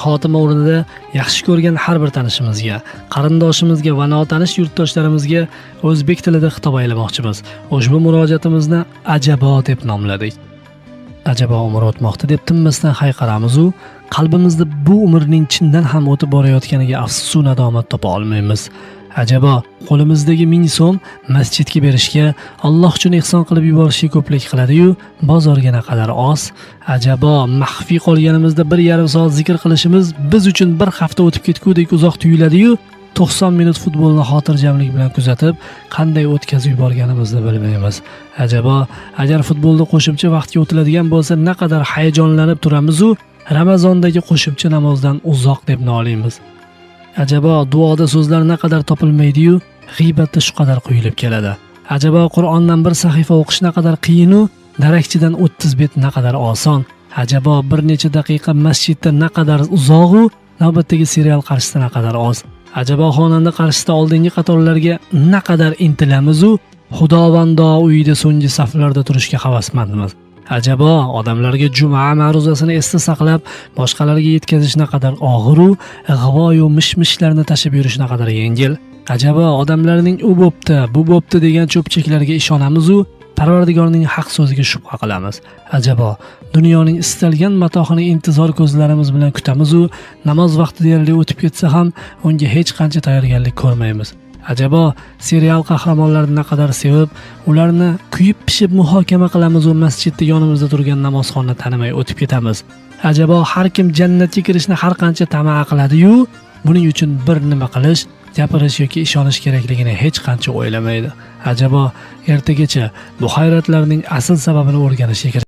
xotima o'rnida yaxshi ko'rgan har bir tanishimizga, qarindoshimizga va notanish yurtdoshlarimizga o'zbek tilida xitob aylamoqchimiz. Ushbu murojaatimizni ajabo deb nomladik. Ajabo umr o'tmoqda deb tinmasdan hayqiramiz u qalbimizda bu umrning chindan ham o'tib borayotganiga afsus va nadomat topa olmaymiz. Ajabo qo'limizdagi 1000 so'm masjidga berishga, Alloh uchun ehson qilib yuborishga ko'plik qiladi-yu, bozorga naqadar oz. Ajabo maxfiy qolganimizda 1,5 soat zikr qilishimiz biz uchun bir hafta o'tib ketgudek uzoq tuyuladi-yu, 90 minut futbolni xotirjamlik bilan kuzatib, qanday o'tkazib yuborganimizni bilmaymiz. Ajabo agar futbolda qo'shimcha vaqtga o'tiladigan bo'lsa, naqadar hayajonlanib turamiz-u, Ramazondagi qo'shimcha namozdan uzoq deb noliymiz. Ajabo duoda so'zlar naqadar topilmaydi-yu, g'iybatda shu qadar quyilib keladi. Ajabo Qur'ondan bir sahifa o'qish naqadar qiyin-u, darakchidan 30 bet naqadar oson. Ajabo bir necha daqiqa masjidda naqadar uzoq-u, navbatdagi serial qarshisida naqadar oz. Ajabo xonanda qarshisida oldingi qatorlarga naqadar intilamiz-u, Xudovando uyida so'nggi saflarda turishga havasmandmiz. Ajabo odamlarga juma ma'ruzasini esda saqlab, boshqalarga yetkazish naqadar og'ir-u, g'avoyu mishmishlarni tashib yurish naqadar yengil. Ajabo odamlarning u bo'pti, bu bo'pti degan cho'pchaklarga ishonamiz-u, Parvardigorning haq so'ziga shubha qilamiz. Ajabo dunyoning istalgan matohini intizor ko'zlarimiz bilan kutamiz-u, namoz vaqti deyarli o'tib ketsa ham unga hech qancha tayyorgarlik ko'rmaymiz. Ajabo serial qahramonlarini naqadar sevib, ularni kuyib-pishib muhokama qilamiz va masjidda yonimizda turgan namozxonni tanimay o'tib ketamiz. Ajabo har kim jannatga kirishni har qancha tamaa qiladi-yu, buning uchun bir nima qilish, gapirish yoki ishonish kerakligini hech qancha o'ylamaydi. Ajabo ertagacha bu hayratlarning asl sababini o'rganishga